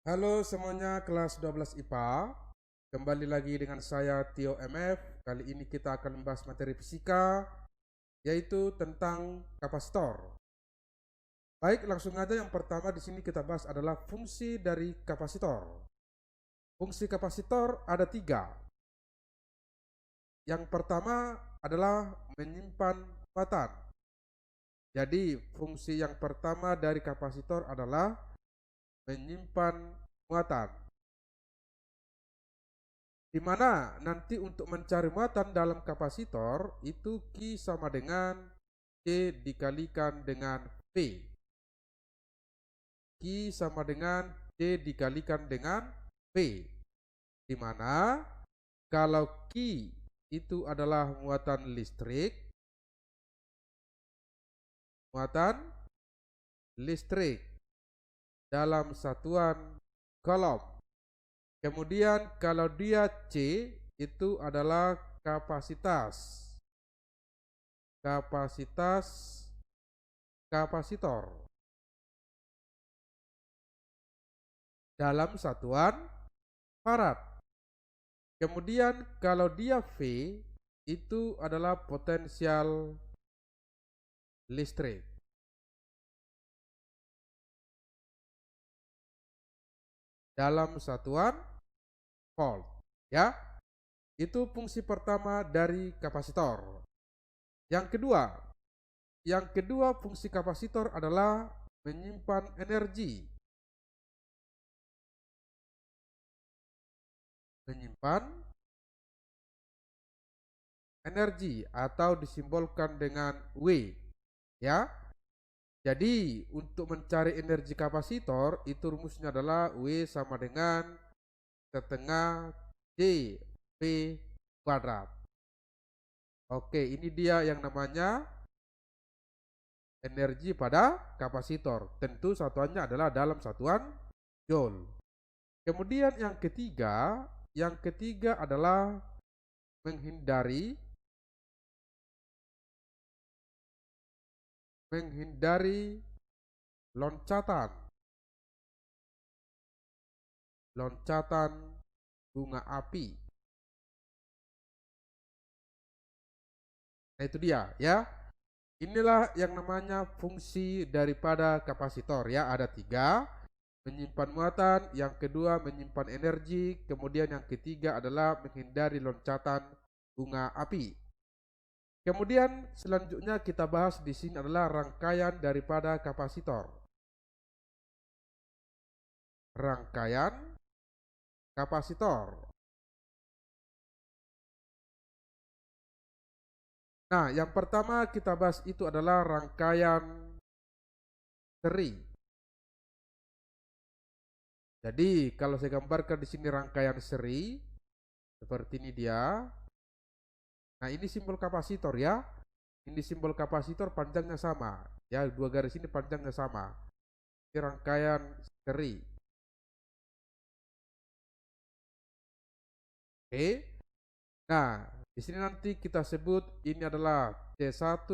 Halo semuanya kelas 12 IPA. Kembali lagi dengan saya Tio MF. Kali ini kita akan membahas materi fisika yaitu tentang kapasitor. Baik, langsung aja yang pertama di sini kita bahas adalah fungsi dari kapasitor. Fungsi kapasitor ada tiga. Yang pertama adalah menyimpan muatan. Jadi fungsi yang pertama dari kapasitor adalah menyimpan muatan. Di mana nanti untuk mencari muatan dalam kapasitor itu Q sama dengan C dikalikan dengan V. Q sama dengan C dikalikan dengan V. Di mana kalau Q itu adalah muatan listrik dalam satuan coulomb. Kemudian kalau dia C itu adalah kapasitor dalam satuan farad. Kemudian kalau dia V itu adalah potensial listrik. Dalam satuan volt, ya. Itu fungsi pertama dari kapasitor. Yang kedua fungsi kapasitor adalah menyimpan energi. Atau disimbolkan dengan W, ya. Jadi untuk mencari energi kapasitor itu rumusnya adalah W sama dengan setengah D P kuadrat. Oke, ini dia yang namanya energi pada kapasitor. Tentu satuannya adalah dalam satuan joule. Kemudian yang ketiga adalah menghindari loncatan bunga api. Nah itu dia, ya. Inilah yang namanya fungsi daripada kapasitor, ya. Ada tiga: menyimpan muatan, yang kedua menyimpan energi, kemudian yang ketiga adalah menghindari loncatan bunga api. Kemudian selanjutnya kita bahas di sini adalah rangkaian daripada kapasitor. Rangkaian kapasitor. Nah, yang pertama kita bahas itu adalah rangkaian seri. Jadi kalau saya gambarkan di sini rangkaian seri seperti ini dia. Nah, ini simbol kapasitor, ya. Ini simbol kapasitor panjangnya sama, ya. Dua garis ini panjangnya sama. Ini rangkaian seri. Oke. Nah, di sini nanti kita sebut ini adalah C1,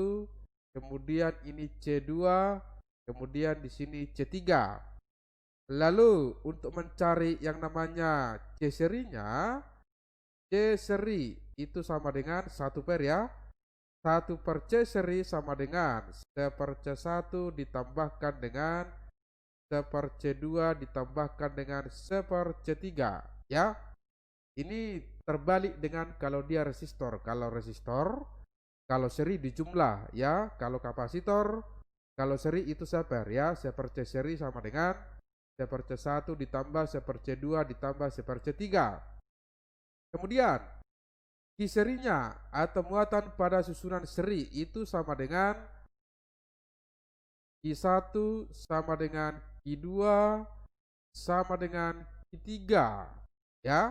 kemudian ini C2, kemudian di sini C3. Lalu untuk mencari yang namanya C serinya, C seri itu sama dengan 1 per, ya. 1 per C seri sama dengan 1 per C1 ditambahkan dengan 1 per C2 ditambahkan dengan 1 per C3, ya. Ini terbalik dengan kalau dia resistor. Kalau seri dijumlah, ya. Kalau kapasitor, kalau seri itu 1 per, ya. 1 per C seri sama dengan 1 per C1 ditambah 1 per C2 ditambah 1 per C3. Kemudian Q serinya atau muatan pada susunan seri itu sama dengan Q1 sama dengan Q2 sama dengan Q3, ya.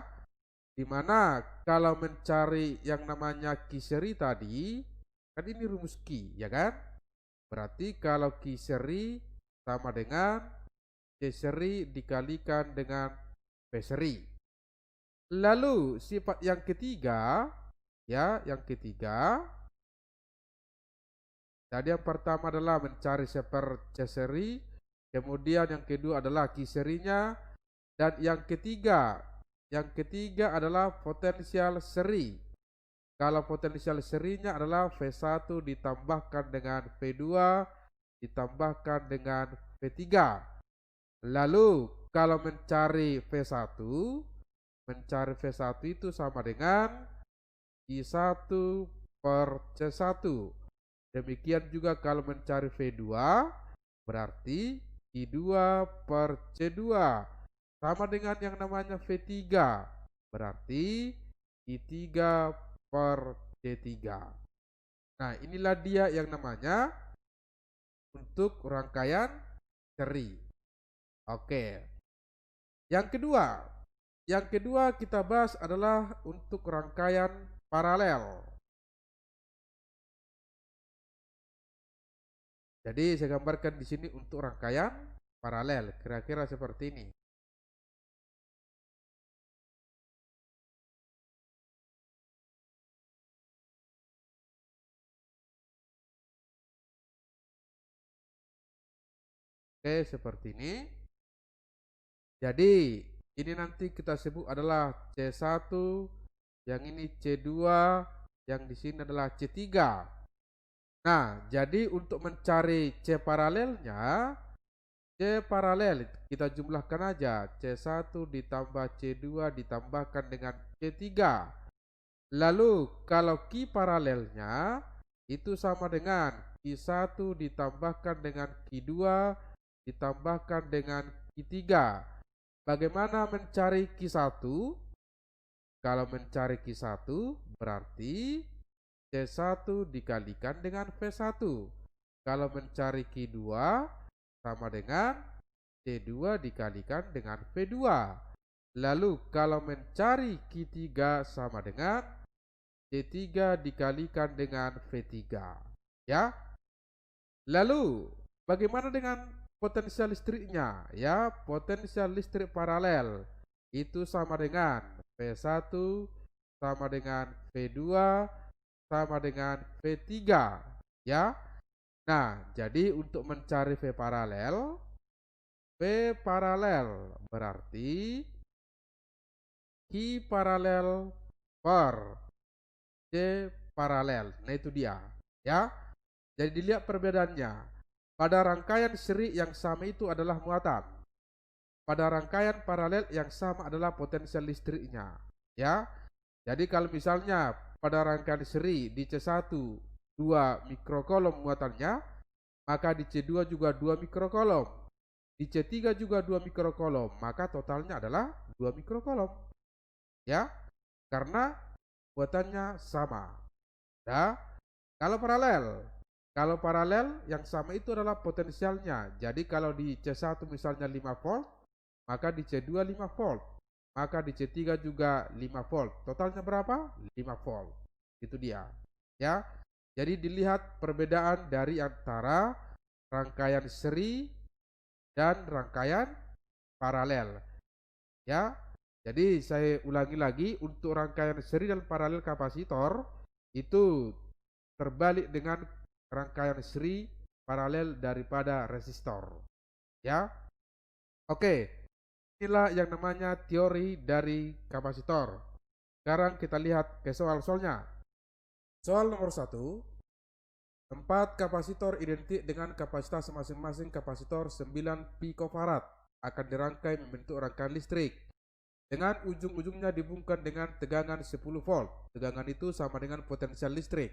Dimana kalau mencari yang namanya Q seri tadi, kan ini rumus Q, ya kan. Berarti kalau Q seri sama dengan C seri dikalikan dengan P seri. Lalu sifat yang ketiga, ya, tadi yang pertama adalah mencari C per C seri, kemudian yang kedua adalah Q serinya, Dan yang ketiga adalah potensial seri. Kalau potensial serinya adalah V1 ditambahkan dengan V2 ditambahkan dengan V3. Lalu kalau mencari V1 itu sama dengan I1 per C1. Demikian juga kalau mencari V2 berarti I2 per C2 sama dengan yang namanya V3 berarti I3 per C3. Nah, inilah dia yang namanya untuk rangkaian seri. Oke. Yang kedua kita bahas adalah untuk rangkaian paralel. Jadi saya gambarkan di sini untuk rangkaian paralel, kira-kira seperti ini. Oke, seperti ini. Jadi ini nanti kita sebut adalah C1, yang ini C2, yang di sini adalah C3. Nah, jadi untuk mencari C paralelnya, C paralel kita jumlahkan aja, C1 ditambah C2 ditambahkan dengan C3. Lalu kalau Q paralelnya itu sama dengan Q1 ditambahkan dengan Q2 ditambahkan dengan Q3. Bagaimana mencari Q1? Kalau mencari Q1 berarti C1 dikalikan dengan V1. Kalau mencari Q2 sama dengan C2 dikalikan dengan V2. Lalu kalau mencari Q3 sama dengan C3 dikalikan dengan V3. Ya. Lalu bagaimana dengan potensial listriknya? Ya, potensial listrik paralel itu sama dengan V1 sama dengan V2 sama dengan V3, ya. Nah, jadi untuk mencari V paralel berarti Q paralel per C paralel. Nah, itu dia, ya. Jadi dilihat perbedaannya. Pada rangkaian seri yang sama itu adalah muatan. Pada rangkaian paralel yang sama adalah potensial listriknya, ya. Jadi kalau misalnya pada rangkaian seri di C1 2 mikrokolom muatannya, maka di C2 juga 2 mikrokolom. Di C3 juga 2 mikrokolom, maka totalnya adalah 2 mikrokolom. Ya, karena muatannya sama. Ya, kalau paralel yang sama itu adalah potensialnya. Jadi kalau di C1 misalnya 5 volt, maka di C2 5 volt. Maka di C3 juga 5 volt. Totalnya berapa? 5 volt. Itu dia. Ya. Jadi dilihat perbedaan dari antara rangkaian seri dan rangkaian paralel. Ya. Jadi saya ulangi lagi, untuk rangkaian seri dan paralel kapasitor itu terbalik dengan rangkaian seri paralel daripada resistor. Ya. Oke. Inilah yang namanya teori dari kapasitor. Sekarang kita lihat ke soal-soalnya. Soal nomor 1. 4 kapasitor identik dengan kapasitas masing-masing kapasitor 9 picofarad akan dirangkai membentuk rangkaian listrik dengan ujung-ujungnya dihubungkan dengan tegangan 10 volt. Tegangan itu sama dengan potensial listrik.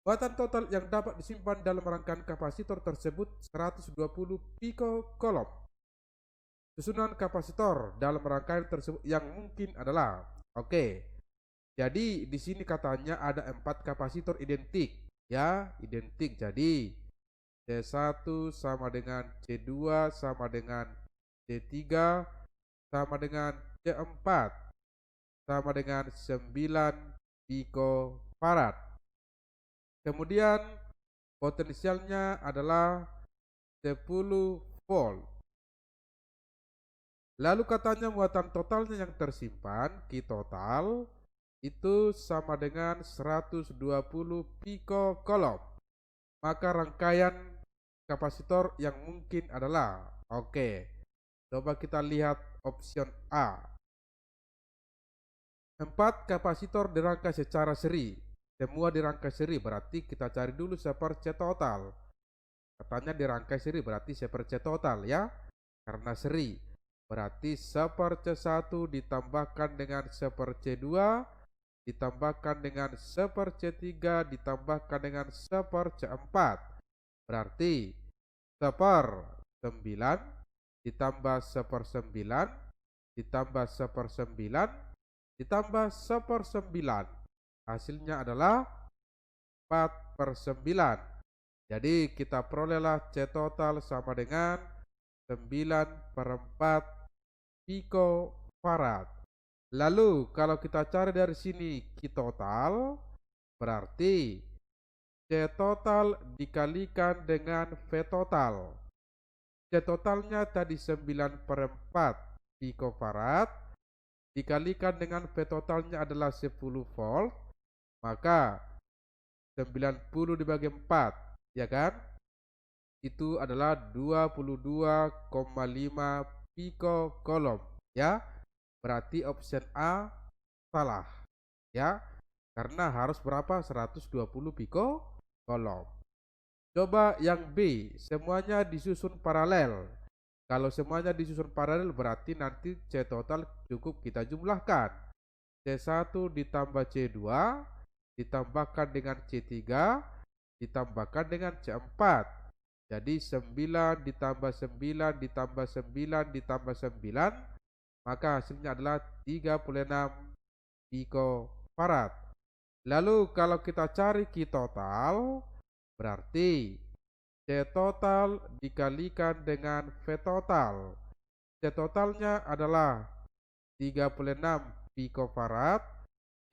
Muatan total yang dapat disimpan dalam rangkaian kapasitor tersebut 120 picocoulomb. Susunan kapasitor dalam rangkaian tersebut yang mungkin adalah, jadi di sini katanya ada 4 kapasitor identik, ya, identik. Jadi C1 sama dengan C2 sama dengan C3 sama dengan C4 sama dengan 9 picofarad. Kemudian potensialnya adalah 10 volt. Lalu katanya muatan totalnya yang tersimpan, Q total, itu sama dengan 120 picocoulomb. Maka rangkaian kapasitor yang mungkin adalah, Coba kita lihat option A. 4 kapasitor dirangkai secara seri. Semua dirangkai seri, berarti kita cari dulu seper-C total. Katanya dirangkai seri, berarti seper-C total ya. Karena seri, berarti seper-C1 ditambahkan dengan seper-C2, ditambahkan dengan seper-C3, ditambahkan dengan seper-C4. Berarti seper 9 ditambah seper 9 ditambah seper 9 ditambah seper 9. Hasilnya adalah 4/9. Jadi kita perolehlah C total sama dengan 9/4 picofarad. Lalu kalau kita cari dari sini Q total, berarti C total dikalikan dengan V total. C totalnya tadi 9/4 picofarad dikalikan dengan V totalnya adalah 10 volt, maka 90 dibagi 4, ya kan? Itu adalah 22,5 picocoulomb, ya. Berarti option A salah, ya. Karena harus berapa? 120 picocoulomb. Coba yang B, semuanya disusun paralel. Kalau semuanya disusun paralel berarti nanti C total cukup kita jumlahkan. C1 ditambah C2 ditambahkan dengan C3 ditambahkan dengan C4. Jadi 9 ditambah 9 ditambah 9 ditambah 9, maka hasilnya adalah 36 picofarad. Lalu kalau kita cari Q total, berarti C total dikalikan dengan V total. C totalnya adalah 36 picofarad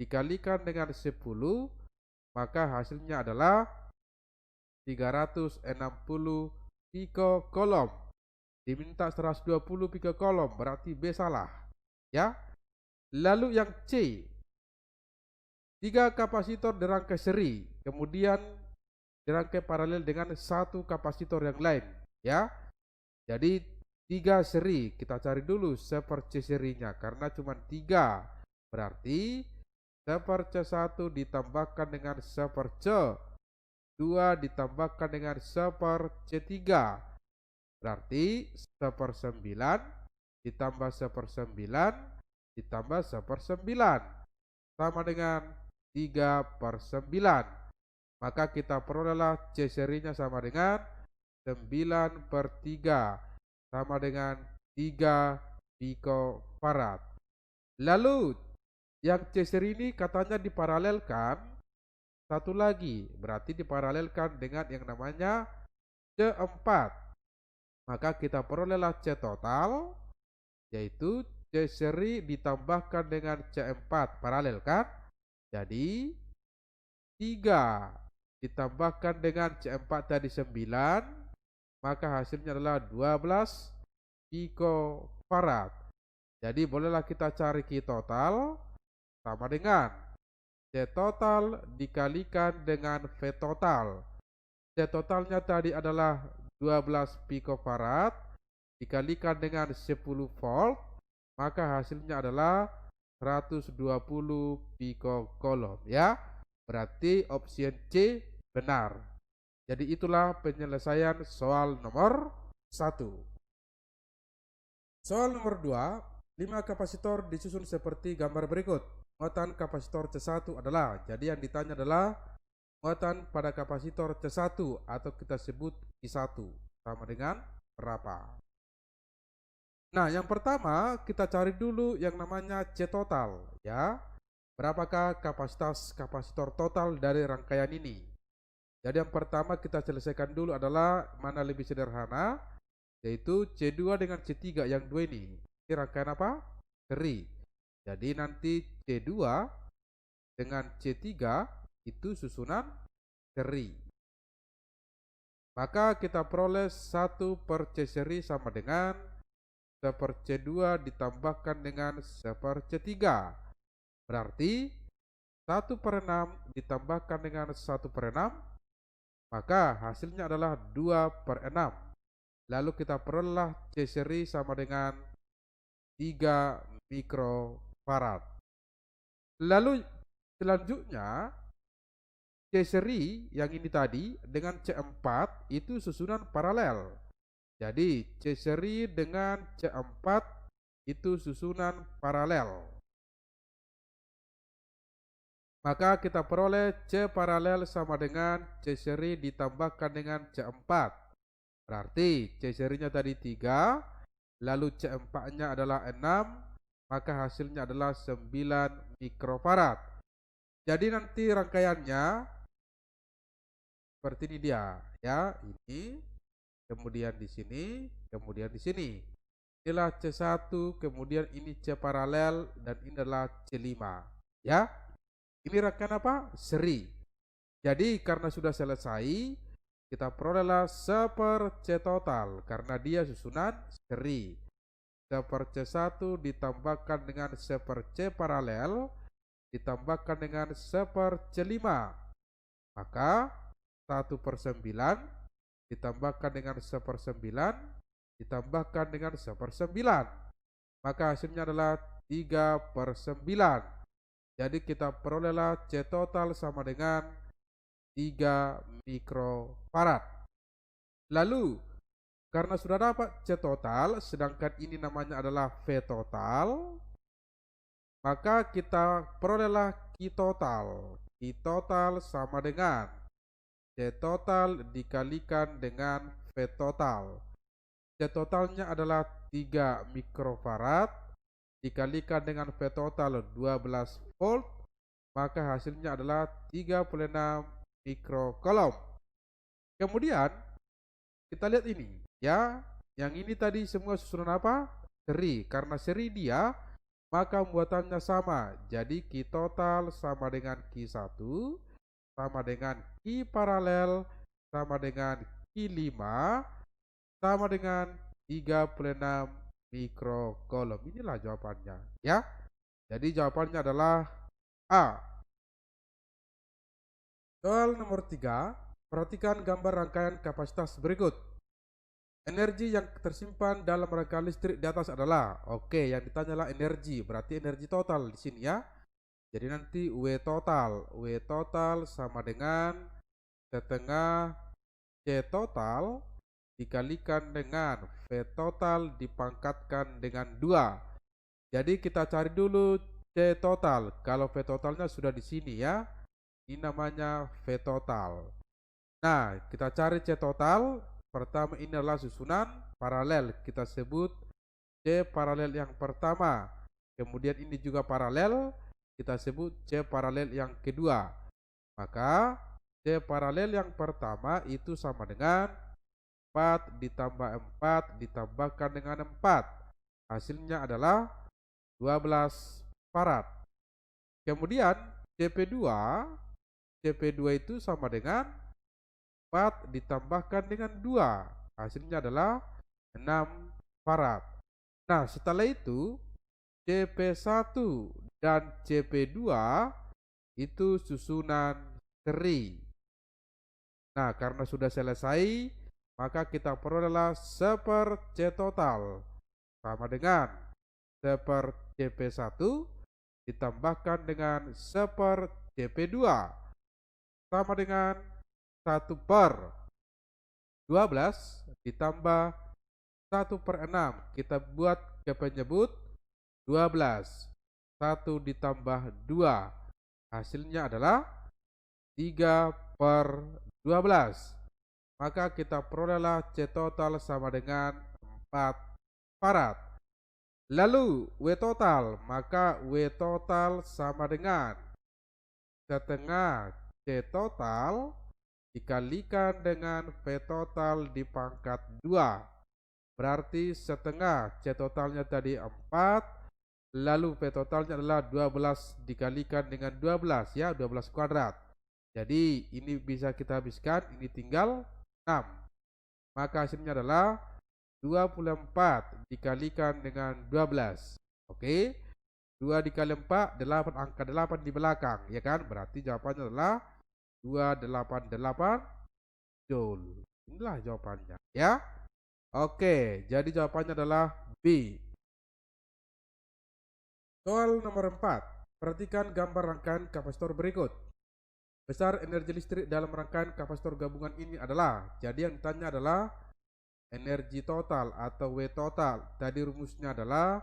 dikalikan dengan 10, maka hasilnya adalah 360 picocoulomb. Diminta 120 picocoulomb, berarti B salah, ya. Lalu yang C, 3 kapasitor dirangkai seri, kemudian dirangkai paralel dengan 1 kapasitor yang lain, ya. Jadi 3 seri, kita cari dulu seper-C serinya karena cuma 3. Berarti seper-C1 ditambahkan dengan seper-C2 ditambahkan dengan seper-C3. Berarti seper 9 ditambah seper 9 ditambah seper 9 sama dengan 3/9. Maka kita perolehlah C serinya sama dengan 9/3 sama dengan 3 picofarad. Lalu yang C seri ini katanya diparalelkan satu lagi, berarti diparalelkan dengan yang namanya C4. Maka kita perolehlah C total, yaitu C seri ditambahkan dengan C4, paralel kan? Jadi 3 ditambahkan dengan C4 tadi 9, maka hasilnya adalah 12 picofarad. Jadi bolehlah kita cari Q total sama dengan C total dikalikan dengan V total. C totalnya tadi adalah 12 picofarad dikalikan dengan 10 volt, maka hasilnya adalah 120 picocoulomb, ya. Berarti opsi C benar. Jadi itulah penyelesaian soal nomor 1. Soal nomor 2, 5 kapasitor disusun seperti gambar berikut. Muatan kapasitor C1 adalah, jadi yang ditanya adalah muatan pada kapasitor C1 atau kita sebut I1 sama dengan berapa. Nah, yang pertama kita cari dulu yang namanya C total, ya. Berapakah kapasitas kapasitor total dari rangkaian ini? Jadi yang pertama kita selesaikan dulu adalah mana lebih sederhana, yaitu C2 dengan C3 yang dua ini. Ini rangkaian apa? Seri. Jadi nanti C2 dengan C3 itu susunan seri. Maka kita peroleh 1/C seri sama dengan 1/C2 ditambahkan dengan 1/C3. Berarti 1/6 ditambahkan dengan 1/6, maka hasilnya adalah 2/6. Lalu kita perolehlah C seri sama dengan 3 mikrofarad. Lalu selanjutnya C seri yang ini tadi dengan C4 itu susunan paralel. Jadi C seri dengan C4 itu susunan paralel. Maka kita peroleh C paralel sama dengan C seri ditambahkan dengan C4. Berarti C serinya tadi 3, lalu C4-nya adalah 6, maka hasilnya adalah 9 mikrofarad. Jadi nanti rangkaiannya seperti ini dia, ya. Ini, kemudian di sini, kemudian di sini. Inilah C1, kemudian ini C paralel, dan ini adalah C5, ya. Ini rangkaian apa? Seri. Jadi karena sudah selesai, kita perolehlah 1 C total karena dia susunan seri. 1 C1 ditambahkan dengan 1 C paralel ditambahkan dengan 1 C5. Maka 1/9 ditambahkan dengan 1/9 ditambahkan dengan 1/9. Maka hasilnya adalah 3/9. Jadi kita perolehlah C total sama dengan 3 mikrofarad. Lalu karena sudah dapat C total, sedangkan ini namanya adalah V total, maka kita perolehlah Q total. Q total sama dengan C total dikalikan dengan V total. C totalnya adalah 3 mikrofarad dikalikan dengan V total 12 volt, maka hasilnya adalah 36 mikrocoulomb. Kemudian kita lihat ini, ya. Yang ini tadi semua susunan apa? Seri. Karena seri dia, maka pembuatannya sama. Jadi Q total sama dengan Q1 sama dengan Q paralel sama dengan Q5 sama dengan 36 mikrocoulomb. Inilah jawabannya, ya. Jadi jawabannya adalah A. Soal nomor 3, perhatikan gambar rangkaian kapasitas berikut. Energi yang tersimpan dalam rangkaian listrik di atas adalah, oke, yang ditanyalah energi, berarti energi total di sini, ya. Jadi nanti W total sama dengan setengah C total dikalikan dengan V total dipangkatkan dengan 2. Jadi kita cari dulu C total. Kalau V totalnya sudah di sini, ya. Ini namanya V total. Nah, kita cari C total. Pertama ini adalah susunan paralel. Kita sebut C paralel yang pertama. Kemudian ini juga paralel. Kita sebut C paralel yang kedua. Maka C paralel yang pertama itu sama dengan 4 ditambah 4 ditambahkan dengan 4. Hasilnya adalah 12 farad. Kemudian CP2 itu sama dengan 4 ditambahkan dengan 2. Hasilnya adalah 6 farad. Nah, setelah itu CP1 dan CP2 itu susunan seri. Nah, karena sudah selesai, maka kita perolehlah 1 C total sama dengan 1 CP1 ditambahkan dengan 1 CP2 sama dengan 1/12 ditambah 1/6. Kita buat ke penyebut 12. 1 ditambah 2. Hasilnya adalah 3/12. Maka kita perolehlah C total sama dengan 4 farad. Lalu W total, maka W total sama dengan setengah C total dikalikan dengan V total dipangkat 2. Berarti setengah C totalnya tadi 4, lalu V totalnya adalah 12 dikalikan dengan 12, ya, 12 kuadrat. Jadi ini bisa kita habiskan, ini tinggal 6. Maka hasilnya adalah 24 dikalikan dengan 12. Oke. 2 dikali 4, 8, angka 8 di belakang, ya kan? Berarti jawabannya adalah 288 Joule. Inilah jawabannya, ya. Oke, jadi jawabannya adalah B. Soal nomor 4. Perhatikan gambar rangkaian kapasitor berikut. Besar energi listrik dalam rangkaian kapasitor gabungan ini adalah, jadi yang ditanya adalah energi total atau W total. Tadi rumusnya adalah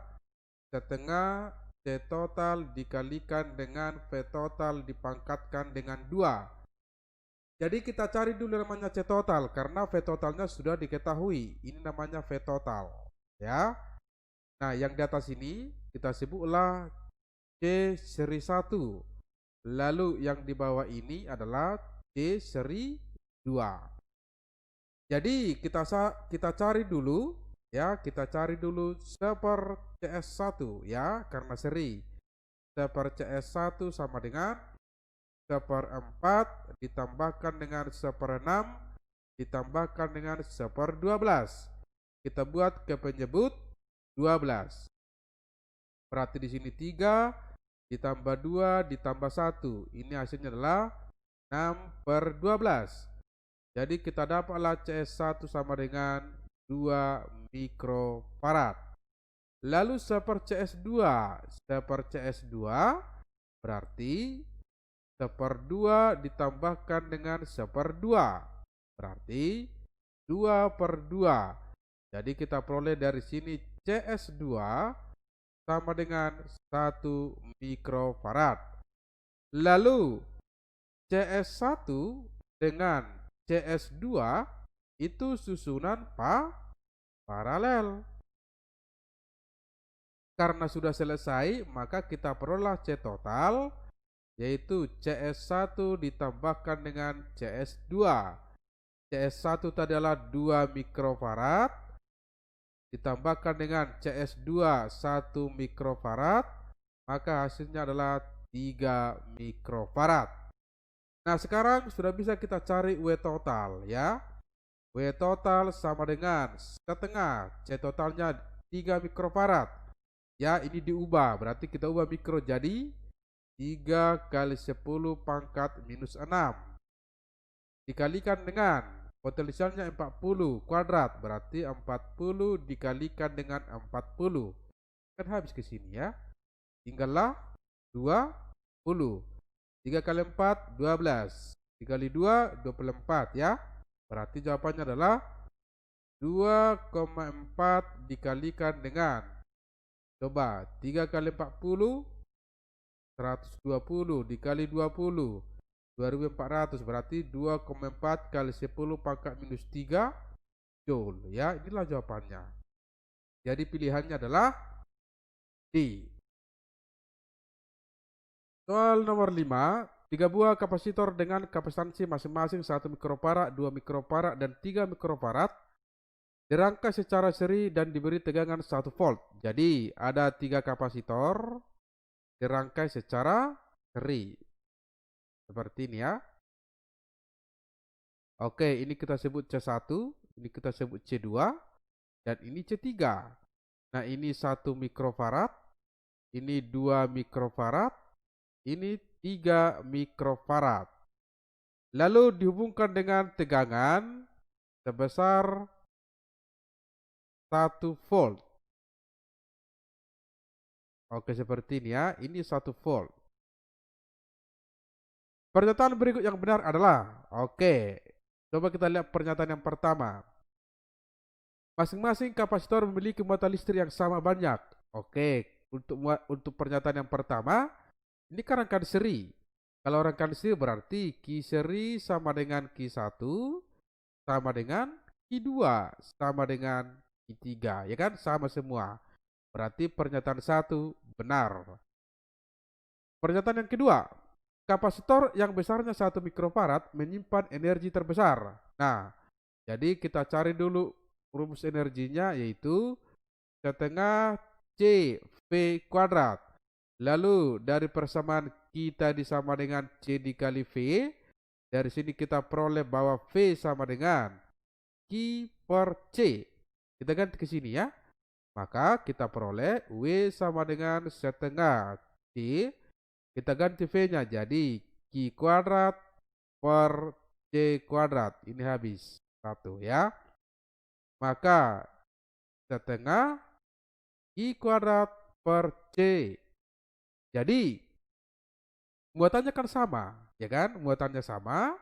setengah C total dikalikan dengan V total dipangkatkan dengan 2. Jadi kita cari dulu namanya C total karena V totalnya sudah diketahui. Ini namanya V total, ya. Nah, yang di atas ini kita sebutlah C seri 1. Lalu yang di bawah ini adalah C seri 2. Jadi kita cari dulu, ya, kita cari dulu seper CS1, ya, karena seri. Seper CS1 sama dengan seper 4 ditambahkan dengan seper 6 ditambahkan dengan seper 12. Kita buat ke penyebut 12. Berarti di sini 3 ditambah 2 ditambah 1. Ini hasilnya adalah 6/12. Jadi kita dapatlah CS1 sama dengan 2 mikrofarad. Lalu seper CS2. Seper CS2 berarti seper 2 ditambahkan dengan seper 2. Berarti 2/2. Jadi kita peroleh dari sini CS2 sama dengan 1 mikrofarad. Lalu CS1 dengan CS2 itu susunan paralel. Karena sudah selesai, maka kita peroleh C total, yaitu CS1 ditambahkan dengan CS2. CS1 tadi adalah 2 mikrofarad, ditambahkan dengan CS2 1 mikrofarad, maka hasilnya adalah 3 mikrofarad. Nah, sekarang sudah bisa kita cari W total, ya. W total sama dengan setengah C totalnya 3 mikrofarad. Ya, ini diubah, berarti kita ubah mikro jadi 3 kali 10 pangkat minus 6 dikalikan dengan potensialnya 40 kuadrat, berarti 40 dikalikan dengan 40. Kan habis ke sini, ya. Tinggallah 20. 3 kali 4 12. 3 kali 2 24, ya. Berarti jawabannya adalah 2,4 dikalikan dengan, coba, 3 kali 40 120 dikali 20 2400, berarti 2,4 kali 10 pangkat minus 3 joule, ya. Inilah jawabannya. Jadi pilihannya adalah D. Soal nomor 5. 3 buah kapasitor dengan kapasitansi masing-masing 1 mikrofarad, 2 mikrofarad, dan 3 mikrofarad dirangkai secara seri dan diberi tegangan 1 volt. Jadi ada 3 kapasitor dirangkai secara seri. Seperti ini, ya. Oke, ini kita sebut C1, ini kita sebut C2, dan ini C3. Nah, ini 1 mikrofarad, ini 2 mikrofarad, ini 3 mikrofarad. Lalu dihubungkan dengan tegangan sebesar 1 volt. Oke, seperti ini, ya. Ini 1 volt. Pernyataan berikut yang benar adalah, oke, coba kita lihat pernyataan yang pertama. Masing-masing kapasitor memiliki muatan listrik yang sama banyak. Oke, untuk pernyataan yang pertama, ini kan rangkaian seri. Kalau rangkaian seri berarti Q seri sama dengan Q1 sama dengan Q2 sama dengan Q3, ya kan? Sama semua. Berarti pernyataan 1 benar. Pernyataan yang kedua, kapasitor yang besarnya 1 mikrofarad menyimpan energi terbesar. Nah, jadi kita cari dulu rumus energinya, yaitu setengah C V kuadrat. Lalu dari persamaan kita disama dengan C dikali V. Dari sini kita peroleh bahwa V sama dengan Q per C. Kita ganti ke sini, ya. Maka kita peroleh W sama dengan setengah C. Kita ganti V-nya jadi Q kuadrat per C kuadrat. Ini habis 1, ya. maka setengah I kuadrat per C. Jadi muatannya kan sama, ya kan? Muatannya sama.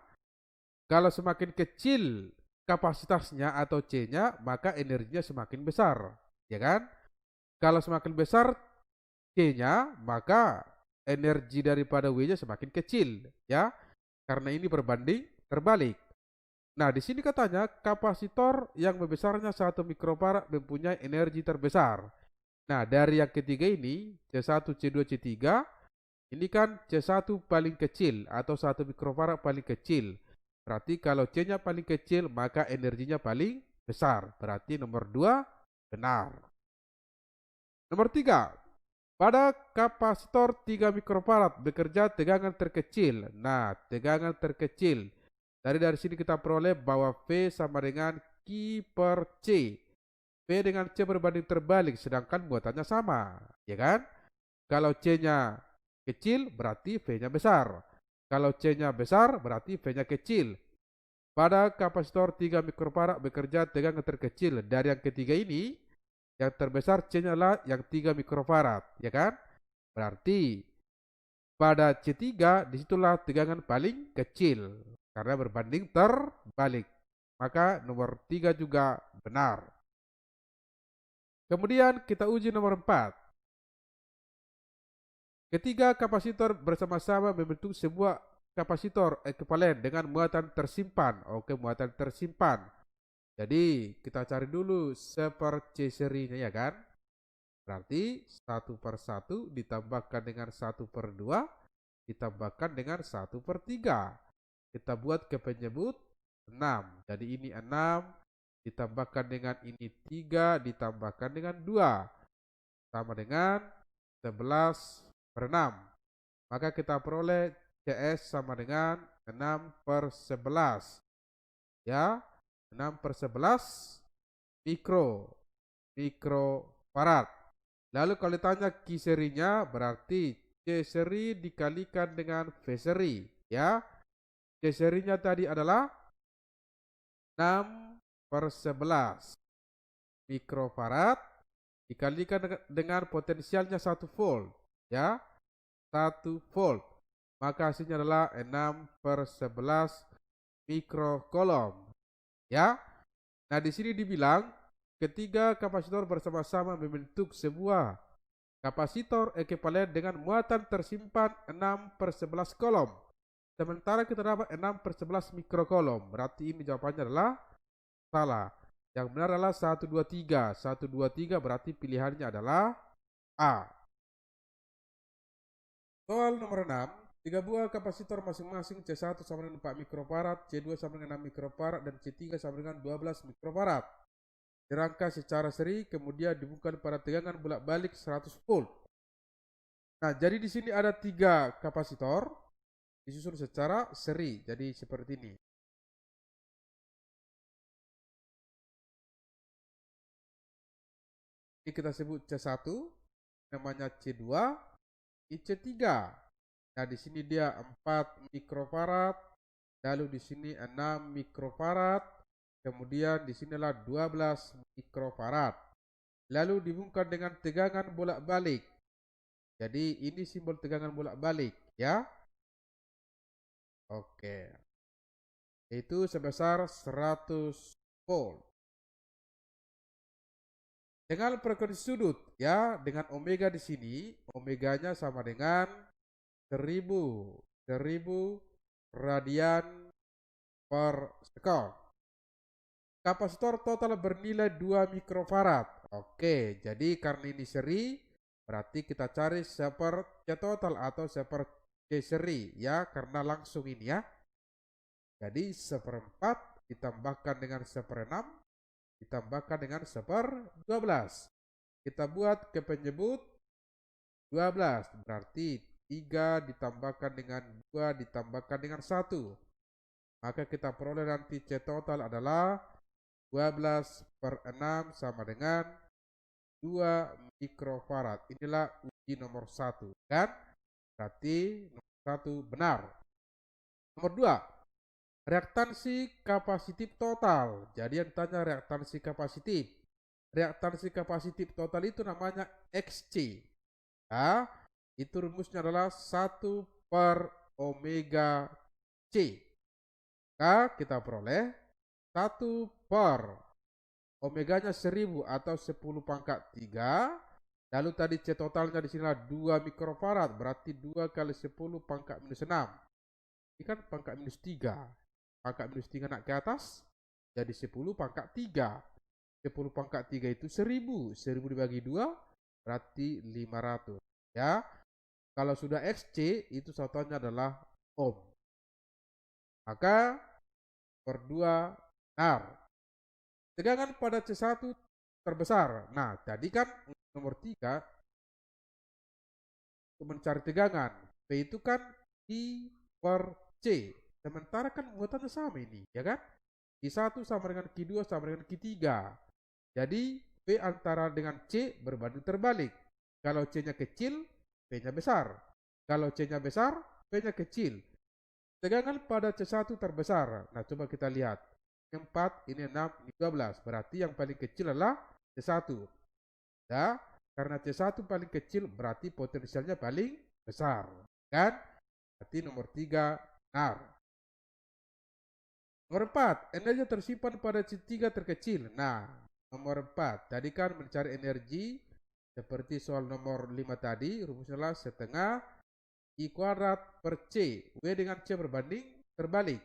Kalau semakin kecil kapasitasnya atau C-nya, maka energinya semakin besar, ya kan? Kalau semakin besar C-nya, maka energi daripada W-nya semakin kecil, ya. Karena ini berbanding terbalik. Nah, di sini katanya kapasitor yang membesarnya 1 mikrofarad mempunyai energi terbesar. Nah, dari yang ketiga ini, C1, C2, C3, ini kan C1 paling kecil atau 1 mikrofarad paling kecil. Berarti kalau C-nya paling kecil, maka energinya paling besar. Berarti nomor 2 benar. Nomor 3, pada kapasitor 3 mikrofarad bekerja tegangan terkecil. Nah, tegangan terkecil. Dari sini kita peroleh bahwa V sama dengan Q per C. V dengan C berbanding terbalik, sedangkan muatannya sama, ya kan? Kalau C-nya kecil, berarti V-nya besar. Kalau C-nya besar, berarti V-nya kecil. Pada kapasitor 3 mikrofarad bekerja tegangan terkecil. Dari yang ketiga ini, yang terbesar C-nya adalah yang 3 mikrofarad, ya kan? Berarti pada C3 disitulah tegangan paling kecil karena berbanding terbalik. Maka nomor 3 juga benar. Kemudian kita uji nomor 4. Ketiga kapasitor bersama-sama membentuk sebuah kapasitor ekuivalen dengan muatan tersimpan. Oke, muatan tersimpan. Jadi kita cari dulu seper C serinya, ya kan? Berarti 1/1 ditambahkan dengan 1/2 ditambahkan dengan 1/3. Kita buat ke penyebut 6. Jadi ini 6 ditambahkan dengan ini 3 ditambahkan dengan 2. Sama dengan 11/6. Maka kita peroleh CS sama dengan 6/11. Ya, 6/11 mikrofarad. Lalu kalau ditanya Q serinya, berarti C seri dikalikan dengan V seri, ya. C serinya tadi adalah 6/11 mikrofarad dikalikan dengan potensialnya 1 volt, ya. 1 volt. Maka hasilnya adalah 6/11 mikrocoulomb, ya. Nah, di sini dibilang ketiga kapasitor bersama-sama membentuk sebuah kapasitor ekuivalen dengan muatan tersimpan 6/11 coulomb. Sementara kita dapat 6/11 mikrocoulomb. Berarti ini jawabannya adalah salah. Yang benar adalah 1, 2, 3. 1, 2, 3 berarti pilihannya adalah A. Soal nomor 6. 3 buah kapasitor masing-masing C1 sama dengan 4 mikrofarad, C2 sama dengan 6 mikrofarad, dan C3 sama dengan 12 mikrofarad. Dirangkai secara seri, kemudian dihubungkan pada tegangan bolak-balik 100 volt. Nah, jadi di sini ada 3 kapasitor disusun secara seri. Jadi seperti ini. Ini kita sebut C1, namanya C2, ini C3. Nah, di sini dia 4 mikrofarad, lalu di sini 6 mikrofarad, kemudian di sinilah 12 mikrofarad. Lalu dihubungkan dengan tegangan bolak-balik. Jadi ini simbol tegangan bolak-balik, ya. Oke. Itu sebesar 100 volt. Dengan frekuensi sudut, ya, dengan omega di sini, omeganya sama dengan 1000 radian per sekon. Kapasitor total bernilai 2 mikrofarad. Oke, jadi karena ini seri, berarti kita cari seper C total atau seper C seri, ya, karena langsung ini, ya. Jadi 1/4 ditambahkan dengan 1/6 ditambahkan dengan 1/12. Kita buat ke penyebut 12, berarti 3 ditambahkan dengan 2 ditambahkan dengan 1. Maka kita peroleh nanti C total adalah 12/6 sama dengan 2 mikrofarad. Inilah uji nomor 1, kan? Berarti nomor 1 benar. Nomor 2. Reaktansi kapasitif total. Jadi yang tanya reaktansi kapasitif. Reaktansi kapasitif total itu namanya XC. Ya, itu rumusnya adalah 1 per omega C. Maka kita peroleh 1 per omeganya 1000 atau 10 pangkat 3. Lalu tadi C totalnya di sini 2 mikrofarad, berarti 2 kali 10 pangkat minus 6. Ini kan pangkat minus 3. Pangkat minus 3 naik ke atas, jadi 10 pangkat 3. 10 pangkat 3 itu 1000. 1000 dibagi 2, berarti 500. Ya, kalau sudah XC, itu satuannya adalah ohm. Maka per 2 benar. Tegangan pada C1 terbesar. Nah, tadi kan nomor 3 untuk mencari tegangan. P itu kan I per C. Sementara kan muatannya sama ini, ya kan? Q1 sama dengan Q2 sama dengan Q3. Jadi P antara dengan C berbanding terbalik. Kalau C-nya kecil, P-nya besar. Kalau C-nya besar, P-nya kecil. Tegangan pada C1 terbesar. Nah, coba kita lihat. 4, ini 6, ini 12. Berarti yang paling kecil adalah C1. Ya, karena C1 paling kecil berarti potensialnya paling besar. Kan? Berarti nomor 3 benar. Nomor 4, energi tersimpan pada C3 terkecil. Nah, nomor 4, tadi kan mencari energi seperti soal nomor 5 tadi, rumusnya adalah setengah I kuadrat per C. W dengan C berbanding terbalik.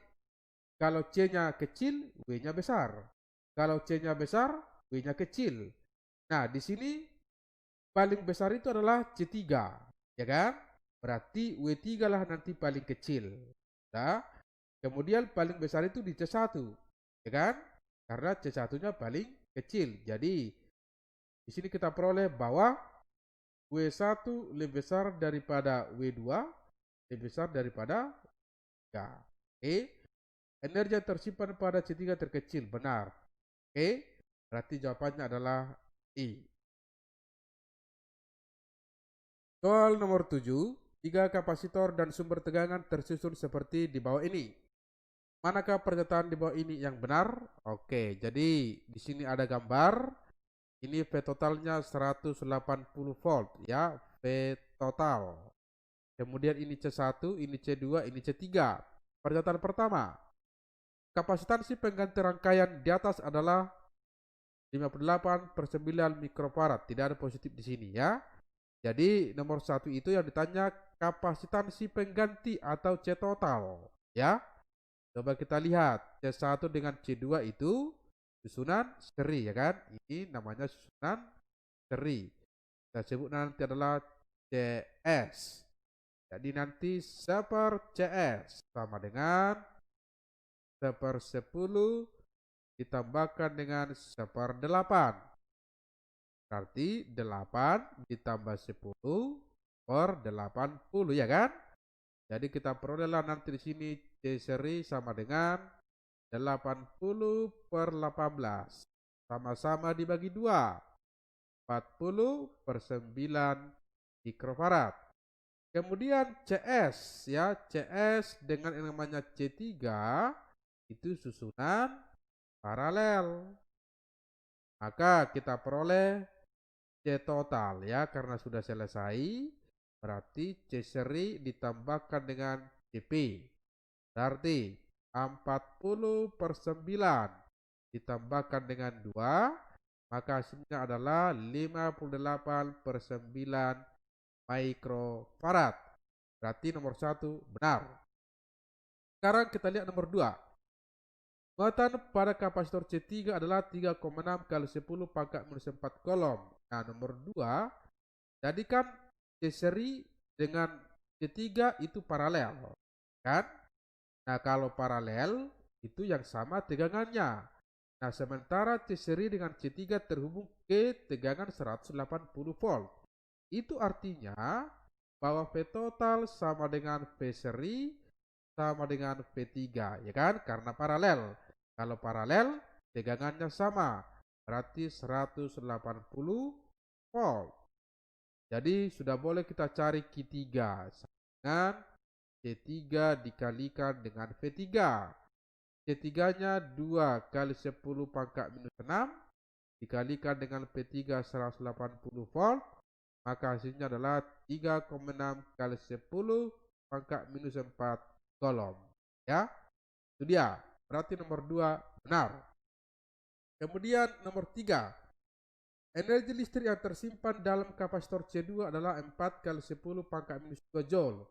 Kalau C-nya kecil, W-nya besar. Kalau C-nya besar, W-nya kecil. Nah, di sini paling besar itu adalah C3, ya kan? Berarti W3 lah nanti paling kecil. Nah, kemudian paling besar itu di C1, ya kan? Karena C1-nya paling kecil. Jadi di sini kita peroleh bahwa W1 lebih besar daripada W2, lebih besar daripada 3. Oke. Energi yang tersimpan pada C3 terkecil, benar. Oke. Berarti jawabannya adalah I. Soal nomor 7, 3 kapasitor dan sumber tegangan tersusun seperti di bawah ini. Manakah pernyataan di bawah ini yang benar? Oke, jadi di sini ada gambar. Ini V totalnya 180 volt ya, V total. Kemudian ini C1, ini C2, ini C3. Pernyataan pertama, kapasitansi pengganti rangkaian di atas adalah 58/9 mikrofarad. Tidak ada positif di sini ya. Jadi nomor 1 itu yang ditanya kapasitansi pengganti atau C total ya. Coba kita lihat C1 dengan C2 itu susunan seri ya kan. Ini namanya susunan seri. Kita sebut nanti adalah CS. Jadi nanti 1/CS sama dengan 1/10 ditambahkan dengan 1/8. Berarti 8 ditambah 10 per 80 ya kan? Jadi kita perolehlah nanti di sini C seri sama dengan 80/18. Sama-sama dibagi 2. 40/9 mikrofarad. Kemudian CS ya, CS dengan yang namanya C3 itu susunan paralel. Maka kita peroleh C total ya, karena sudah selesai. Berarti C seri ditambahkan dengan CP. Berarti 40/9 ditambahkan dengan 2, maka hasilnya adalah 58/9 mikrofarad. Berarti nomor 1 benar. Sekarang kita lihat nomor 2. Muatan pada kapasitor C3 adalah 3,6 kali 10 pangkat minus 4 kolom. Nah, nomor 2, tadi kan C seri dengan C3 itu paralel, kan? Nah, kalau paralel itu yang sama tegangannya. Nah, sementara C seri dengan C3 terhubung ke tegangan 180 volt. Itu artinya bahwa V total sama dengan V seri sama dengan V3, ya kan? Karena paralel. Kalau paralel, tegangannya sama. Berarti 180 volt. Jadi sudah boleh kita cari Q3 dengan C3 dikalikan dengan V3. C3-nya 2 kali 10 pangkat minus 6 dikalikan dengan P3 180 volt, maka hasilnya adalah 3,6 kali 10 pangkat minus 4 kolom. Ya, itu dia. Berarti nomor 2 benar. Kemudian nomor 3. Energi listrik yang tersimpan dalam kapasitor C2 adalah 4 kali 10 pangkat minus 2 joule.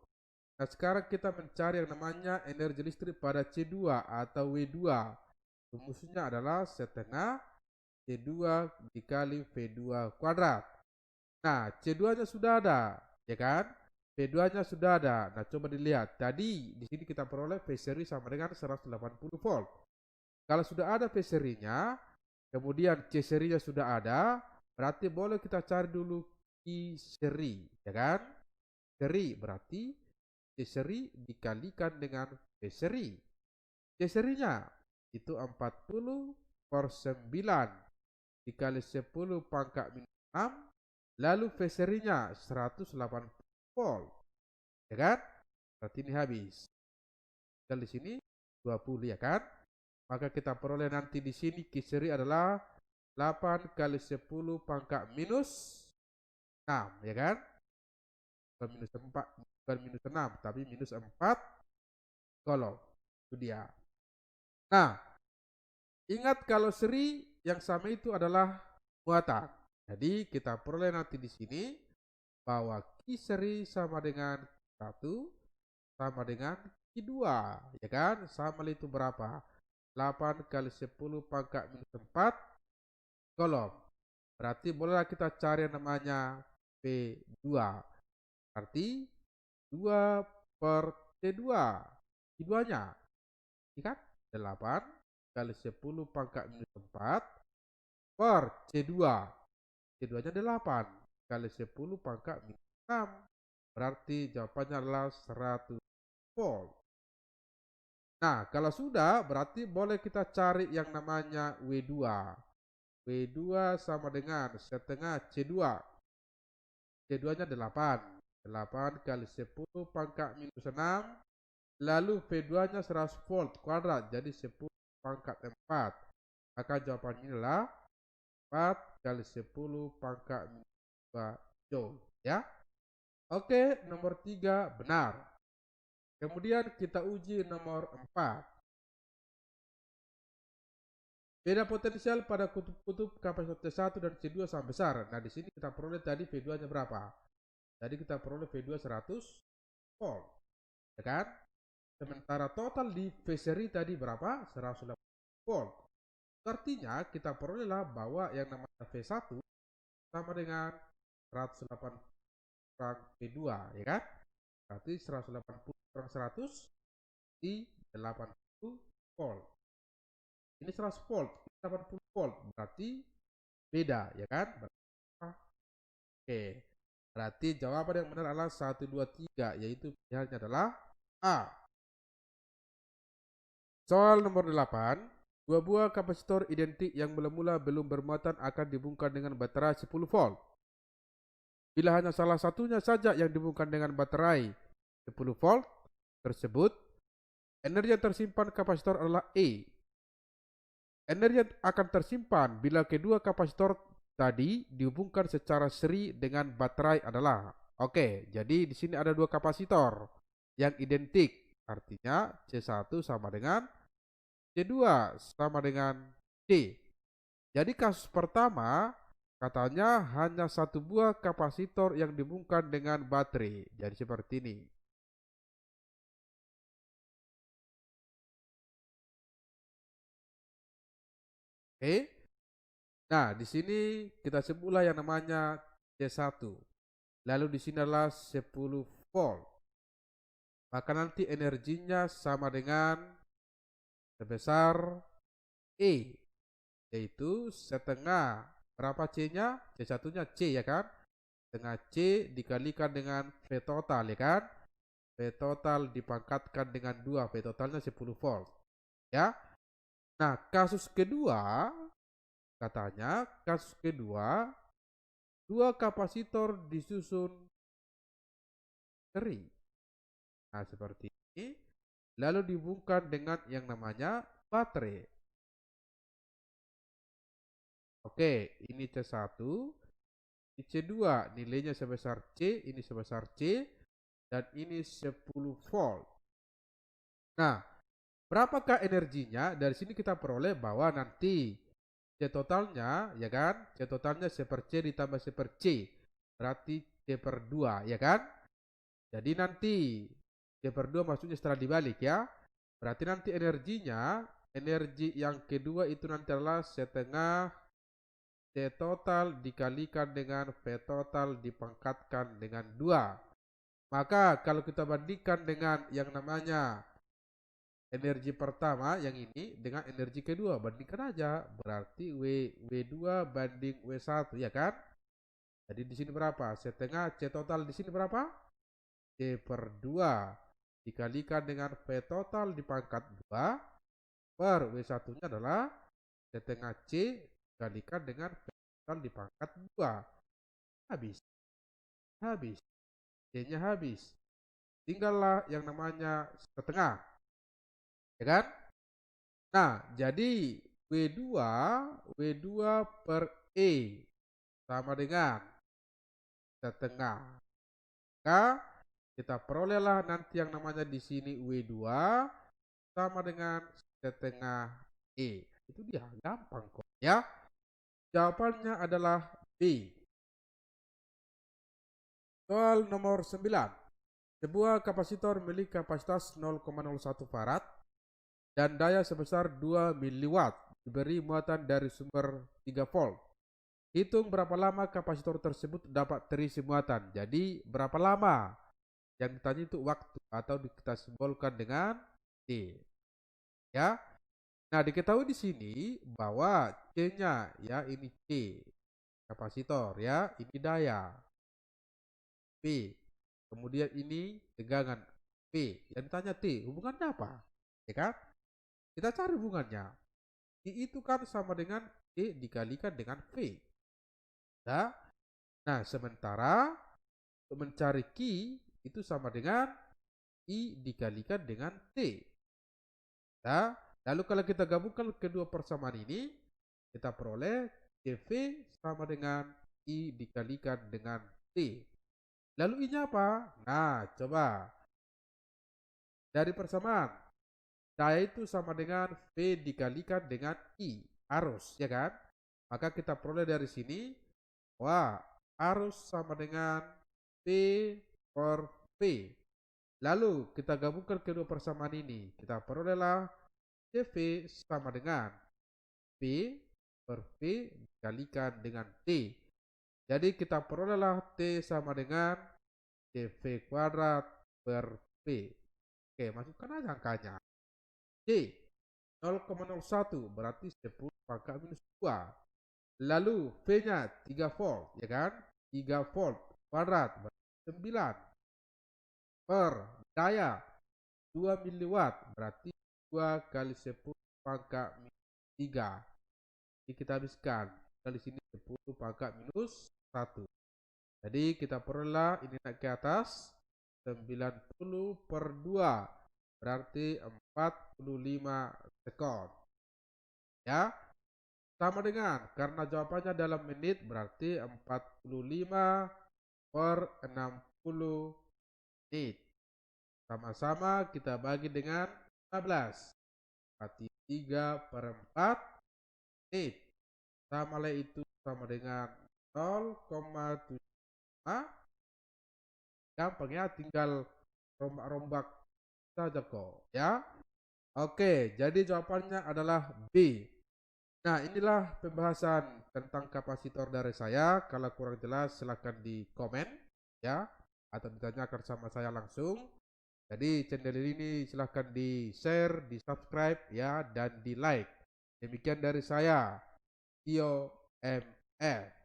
Nah, sekarang kita mencari yang namanya energi listrik pada C2 atau W2. Rumusnya adalah setengah C2 dikali V2 kuadrat. Nah, C2-nya sudah ada, ya kan? V2-nya sudah ada. Nah, coba dilihat. Tadi di sini kita peroleh V seri sama dengan 180 volt. Kalau sudah ada V serinya, kemudian C serinya sudah ada, berarti boleh kita cari dulu I seri, ya kan? Seri berarti C seri dikalikan dengan V seri. C serinya itu 40 per 9 dikali 10 pangkat minus 6, lalu V serinya 180 volt, ya kan? Berarti ini habis. Dan di sini 20, ya kan? Maka kita peroleh nanti di sini Q seri adalah 8 kali 10 pangkat minus 6, ya kan? Bukan minus 4, bukan minus 6, tapi minus 4 kolom. Itu dia. Nah, ingat kalau seri yang sama itu adalah muatan. Jadi kita peroleh nanti di sini bahwa Q seri sama dengan 1 sama dengan Q2, ya kan? Sama itu berapa? 8 kali 10 pangkat minus 4 kolom. Berarti bolehlah kita cari yang namanya P2. Berarti 2 per C2. Q2-nya, kan? 8 kali 10 pangkat minus 4 per C2. C2-nya 8 kali 10 pangkat minus 6. Berarti jawabannya adalah 100 volt. Nah, kalau sudah berarti boleh kita cari yang namanya W2. W2 sama dengan setengah C2. C2-nya 8. 8 kali 10 pangkat minus 6. Lalu V2-nya 100 volt kuadrat. Jadi 10 pangkat 4. Maka jawabannya adalah 4 kali 10 pangkat minus 2 joule. Ya. Oke, nomor 3 benar. Kemudian kita uji nomor 4. Beda potensial pada kutub-kutub kapasitor C1 dan C2 sama besar. Nah, di sini kita peroleh tadi V2-nya berapa? Tadi kita peroleh V2 100 volt. Ya kan? Sementara total di V seri tadi berapa? 180 volt. Artinya kita perolehlah bahwa yang namanya V1 sama dengan 180 kurang V2, ya kan? Berarti 180 kurang 100 di 80 volt. Ini 100 volt, 80 volt, berarti beda, ya kan? Oke, berarti jawaban yang benar adalah 1, 2, 3, yaitu pilihannya adalah A. Soal nomor 8, dua buah kapasitor identik yang mula-mula belum bermuatan akan dihubungkan dengan baterai 10 volt. Bila hanya salah satunya saja yang dihubungkan dengan baterai 10 volt tersebut, energi yang tersimpan kapasitor adalah E. Energi yang akan tersimpan bila kedua kapasitor tadi dihubungkan secara seri dengan baterai adalah. Oke, jadi di sini ada dua kapasitor yang identik. Artinya C1 sama dengan C2 sama dengan C. Jadi kasus pertama katanya hanya satu buah kapasitor yang dihubungkan dengan baterai. Jadi seperti ini. Oke. Nah, di sini kita sebutlah yang namanya C1. Lalu di sini adalah 10 volt. Maka nanti energinya sama dengan sebesar E, yaitu setengah, berapa C-nya? C1-nya C, ya kan? Setengah C dikalikan dengan V total, ya kan? V total dipangkatkan dengan 2, V totalnya 10 volt. Ya. Nah, kasus kedua, katanya kasus kedua, dua kapasitor disusun seri. Nah, seperti ini. Lalu dihubungkan dengan yang namanya baterai. Oke, ini C1, ini C2 nilainya sebesar C, ini sebesar C, dan ini 10 volt. Nah, berapakah energinya? Dari sini kita peroleh bahwa nanti C totalnya, ya kan? C totalnya C per C ditambah C per C. Berarti C per 2, ya kan? Jadi nanti C per 2 maksudnya setelah dibalik ya. Berarti nanti energinya, energi yang kedua itu nanti adalah setengah C total dikalikan dengan V total dipangkatkan dengan 2. Maka kalau kita bandingkan dengan yang namanya energi pertama yang ini dengan energi kedua, bandingkan aja. Berarti W2 banding W1, ya kan? Jadi di sini berapa? Setengah C total di sini berapa? C per 2 dikalikan dengan V total dipangkat 2 per W1-nya adalah setengah C dikalikan dengan V total dipangkat 2. Habis. Habis. C-nya habis. Tinggallah yang namanya setengah. Ya kan? Nah, jadi W2 per E sama dengan setengah. Maka kita perolehlah nanti yang namanya di sini W2 sama dengan setengah E. Itu dia, gampang kok ya. Jawabannya adalah B. Soal nomor 9. Sebuah kapasitor memiliki kapasitas 0,01 farad dan daya sebesar 2 miliwatt diberi muatan dari sumber 3 volt. Hitung berapa lama kapasitor tersebut dapat terisi muatan. Jadi berapa lama? Yang ditanya itu waktu atau kita simbolkan dengan T. Ya. Nah, diketahui di sini bahwa C-nya ya ini C, kapasitor ya, ini daya P. Kemudian ini tegangan P. Yang ditanya T, hubungannya apa? Ya kan? Kita cari hubungannya. I itu kan sama dengan E dikalikan dengan V. Ya. Nah, sementara untuk mencari Q itu sama dengan I dikalikan dengan T. Ya. Lalu kalau kita gabungkan kedua persamaan ini, kita peroleh CV sama dengan I dikalikan dengan T. Lalu I-nya apa? Nah, coba. Dari persamaan, daya itu sama dengan V dikalikan dengan I, arus, ya kan? Maka kita peroleh dari sini, wah, arus sama dengan P per V. Lalu kita gabungkan kedua persamaan ini, kita perolehlah CV sama dengan P per V dikalikan dengan T. Jadi kita perolehlah T sama dengan CV kuadrat per V. Oke, masukkan aja angkanya. C 0,01 berarti 10 pangkat minus 2. Lalu V-nya 3 volt, ya kan? 3 volt kuadrat berarti 9 per daya 2 miliwatt berarti 2 kali 10 pangkat minus 3. Jadi kita habiskan. Kali sini 10 pangkat minus 1. Jadi kita peroleh ini naik ke atas 90 per 2 berarti 45 sekon. Ya. Sama dengan karena jawabannya dalam menit berarti 45 per 60 menit. Sama-sama kita bagi dengan 15. Berarti 3 per 4 menit. Sama lah itu sama dengan 0,75. Gampang ya, tinggal rombak-rombak saja kok ya. Oke, jadi jawabannya adalah B. Nah, inilah pembahasan tentang kapasitor dari saya. Kalau kurang jelas silahkan di komen ya, atau ditanyakan sama saya langsung. Jadi channel ini silahkan di share, di subscribe ya, dan di like. Demikian dari saya, Tio MS.